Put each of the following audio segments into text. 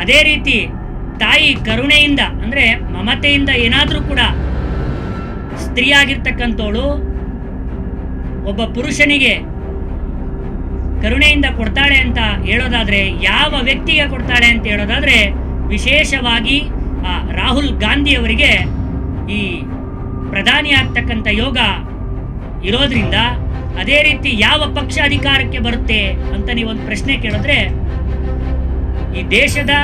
ಅದೇ ರೀತಿ ತಾಯಿ ಕರುಣೆಯಿಂದ ಅಂದರೆ ಮಮತೆಯಿಂದ ಏನಾದರೂ ಕೂಡ ಸ್ತ್ರೀ ಆಗಿರ್ತಕ್ಕಂಥವಳು ಒಬ್ಬ ಪುರುಷನಿಗೆ ಕರುಣೆಯಿಂದ ಕೊಡ್ತಾಳೆ ಅಂತ ಹೇಳೋದಾದರೆ, ಯಾವ ವ್ಯಕ್ತಿಗೆ ಕೊಡ್ತಾಳೆ ಅಂತ ಹೇಳೋದಾದರೆ ವಿಶೇಷವಾಗಿ ರಾಹುಲ್ ಗಾಂಧಿಯವರಿಗೆ ಈ ಪ್ರಧಾನಿ ಆಗ್ತಕ್ಕಂಥ ಯೋಗ ಇರೋದ್ರಿಂದ, ಅದೇ ರೀತಿ ಯಾವ ಪಕ್ಷ ಅಧಿಕಾರಕ್ಕೆ ಬರುತ್ತೆ ಅಂತ ನೀವೊಂದು ಪ್ರಶ್ನೆ ಕೇಳಿದ್ರೆ, ಈ ದೇಶದ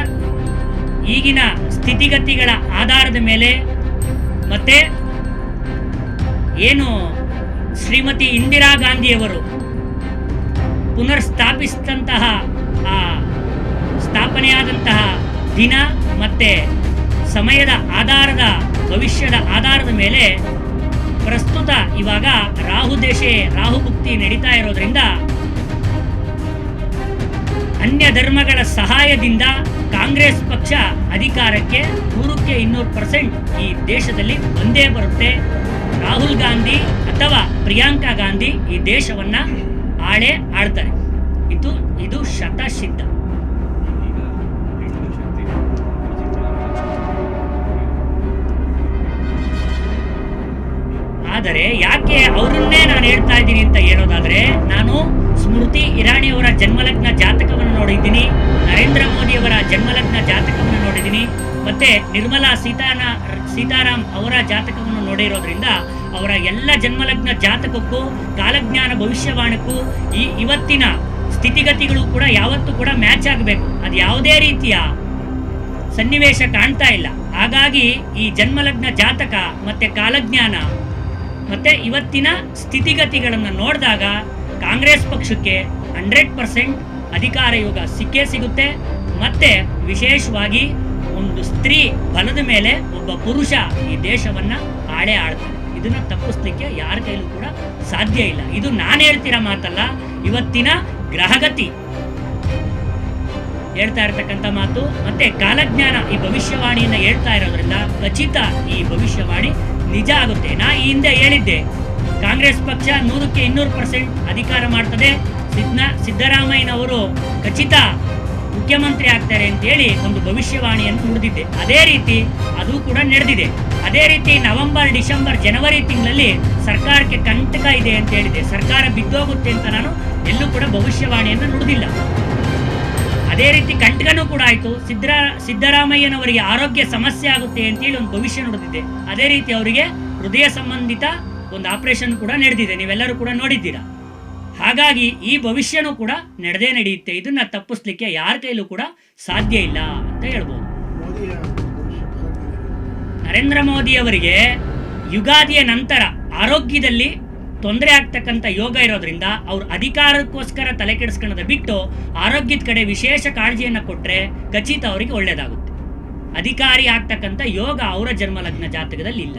ಈಗಿನ ಸ್ಥಿತಿಗತಿಗಳ ಆಧಾರದ ಮೇಲೆ ಮತ್ತೆ ಏನು ಶ್ರೀಮತಿ ಇಂದಿರಾ ಗಾಂಧಿಯವರು ಪುನರ್ಸ್ಥಾಪಿಸಿದಂತಹ ಸ್ಥಾಪನೆಯಾದಂತಹ ದಿನ ಮತ್ತೆ ಸಮಯದ ಆಧಾರದ ಭವಿಷ್ಯದ ಆಧಾರದ ಮೇಲೆ ಪ್ರಸ್ತುತ ಇವಾಗ ರಾಹು ಭುಕ್ತಿ ನಡೀತಾ ಇರೋದ್ರಿಂದ ಅನ್ಯ ಧರ್ಮಗಳ ಸಹಾಯದಿಂದ ಕಾಂಗ್ರೆಸ್ ಪಕ್ಷ ಅಧಿಕಾರಕ್ಕೆ 100% ಈ ದೇಶದಲ್ಲಿ ಬಂದೇ ಬರುತ್ತೆ. ರಾಹುಲ್ ಗಾಂಧಿ ಅಥವಾ ಪ್ರಿಯಾಂಕಾ ಗಾಂಧಿ ಈ ದೇಶವನ್ನ ಆಳ್ತಾರೆ. ಇದು ಶತಸಿದ್ಧ. ಆದರೆ ಯಾಕೆ ಅವರನ್ನೇ ನಾನು ಹೇಳ್ತಾ ಇದ್ದೀನಿ ಅಂತ ಹೇಳೋದಾದ್ರೆ, ನಾನು ಸ್ಮೃತಿ ಇರಾನಿ ಅವರ ಜನ್ಮಲಗ್ನ ಜಾತಕವನ್ನು ನೋಡಿದ್ದೀನಿ, ನರೇಂದ್ರ ಮೋದಿ ಅವರ ಜನ್ಮಲಗ್ನ ಜಾತಕವನ್ನು ನೋಡಿದ್ದೀನಿ, ಮತ್ತೆ ನಿರ್ಮಲಾ ಸೀತಾರಾಮ್ ಅವರ ಜಾತಕವನ್ನು ನೋಡಿರೋದ್ರಿಂದ ಅವರ ಎಲ್ಲ ಜನ್ಮಲಗ್ನ ಜಾತಕಕ್ಕೂ ಕಾಲಜ್ಞಾನ ಭವಿಷ್ಯವಾಣಿಗೂ ಇವತ್ತಿನ ಸ್ಥಿತಿಗತಿಗಳು ಕೂಡ ಯಾವತ್ತೂ ಕೂಡ ಮ್ಯಾಚ್ ಆಗಬೇಕು. ಅದು ಯಾವುದೇ ರೀತಿಯ ಸನ್ನಿವೇಶ ಕಾಣ್ತಾ ಇಲ್ಲ. ಹಾಗಾಗಿ ಈ ಜನ್ಮಲಗ್ನ ಜಾತಕ ಮತ್ತೆ ಕಾಲಜ್ಞಾನ ಮತ್ತೆ ಇವತ್ತಿನ ಸ್ಥಿತಿಗತಿಗಳನ್ನು ನೋಡಿದಾಗ ಕಾಂಗ್ರೆಸ್ ಪಕ್ಷಕ್ಕೆ 100% ಅಧಿಕಾರ ಯೋಗ ಸಿಕ್ಕೇ ಸಿಗುತ್ತೆ. ಮತ್ತೆ ವಿಶೇಷವಾಗಿ ಒಂದು ಸ್ತ್ರೀ ಬಲದ ಮೇಲೆ ಒಬ್ಬ ಪುರುಷ ಈ ದೇಶವನ್ನ ಆಳ್ತಾನೆ. ಇದನ್ನ ತಪ್ಪಿಸ್ಲಿಕ್ಕೆ ಯಾರ ಕೈಲೂ ಕೂಡ ಸಾಧ್ಯ ಇಲ್ಲ. ಇದು ನಾನು ಹೇಳ್ತಿರೋ ಮಾತಲ್ಲ, ಇವತ್ತಿನ ಗ್ರಹಗತಿ ಹೇಳ್ತಾ ಇರ್ತಕ್ಕಂಥ ಮಾತು. ಮತ್ತೆ ಕಾಲಜ್ಞಾನ ಈ ಭವಿಷ್ಯವಾಣಿಯನ್ನ ಹೇಳ್ತಾ ಇರೋದ್ರಿಂದ ಖಚಿತ ಈ ಭವಿಷ್ಯವಾಣಿ ನಿಜ ಆಗುತ್ತೆ. ನಾ ಈ ಹಿಂದೆ ಹೇಳಿದ್ದೆ, ಕಾಂಗ್ರೆಸ್ ಪಕ್ಷ 100% ಅಧಿಕಾರ ಮಾಡ್ತದೆ, ಸಿದ್ದರಾಮಯ್ಯನವರು ಖಚಿತ ಮುಖ್ಯಮಂತ್ರಿ ಆಗ್ತಾರೆ ಅಂತೇಳಿ ಒಂದು ಭವಿಷ್ಯವಾಣಿಯನ್ನು ನುಡಿದಿದ್ದೆ. ಅದೇ ರೀತಿ ಅದು ಕೂಡ ನಡೆದಿದೆ. ಅದೇ ರೀತಿ ನವೆಂಬರ್, ಡಿಸೆಂಬರ್, ಜನವರಿ ತಿಂಗಳಲ್ಲಿ ಸರ್ಕಾರಕ್ಕೆ ಕಂಟಕ ಇದೆ ಅಂತ ಹೇಳಿದೆ. ಸರ್ಕಾರ ಬಿದ್ದೋಗುತ್ತೆ ಅಂತ ನಾನು ಎಲ್ಲೂ ಕೂಡ ಭವಿಷ್ಯವಾಣಿಯನ್ನು ನುಡಿದಿಲ್ಲ. ಅದೇ ರೀತಿ ಕಂಟಕನೂ ಕೂಡ ಆಯಿತು. ಸಿದ್ದರಾಮಯ್ಯನವರಿಗೆ ಆರೋಗ್ಯ ಸಮಸ್ಯೆ ಆಗುತ್ತೆ ಅಂತೇಳಿ ಒಂದು ಭವಿಷ್ಯ ನುಡಿದಿದೆ. ಅದೇ ರೀತಿ ಅವರಿಗೆ ಹೃದಯ ಸಂಬಂಧಿತ ಒಂದು ಆಪರೇಷನ್ ಕೂಡ ನಡೆದಿದೆ, ನೀವೆಲ್ಲರೂ ಕೂಡ ನೋಡಿದ್ದೀರಾ. ಹಾಗಾಗಿ ಈ ಭವಿಷ್ಯನೂ ಕೂಡ ನಡೆಯುತ್ತೆ. ಇದನ್ನ ತಪ್ಪಿಸ್ಲಿಕ್ಕೆ ಯಾರ ಕೈಲೂ ಕೂಡ ಸಾಧ್ಯ ಇಲ್ಲ ಅಂತ ಹೇಳ್ಬೋದು. ನರೇಂದ್ರ ಮೋದಿ ಅವರಿಗೆ ಯುಗಾದಿಯ ನಂತರ ಆರೋಗ್ಯದಲ್ಲಿ ತೊಂದರೆ ಆಗ್ತಕ್ಕಂಥ ಯೋಗ ಇರೋದ್ರಿಂದ ಅವ್ರ ಅಧಿಕಾರಕ್ಕೋಸ್ಕರ ತಲೆ ಕೆಡಿಸ್ಕೊಳ್ಳೋದ ಬಿಟ್ಟು ಆರೋಗ್ಯದ ಕಡೆ ವಿಶೇಷ ಕಾಳಜಿಯನ್ನು ಕೊಟ್ಟರೆ ಖಚಿತ ಅವರಿಗೆ ಒಳ್ಳೆಯದಾಗುತ್ತೆ. ಅಧಿಕಾರಿ ಆಗ್ತಕ್ಕಂಥ ಯೋಗ ಅವರ ಜನ್ಮಲಗ್ನ ಜಾತಕದಲ್ಲಿ ಇಲ್ಲ.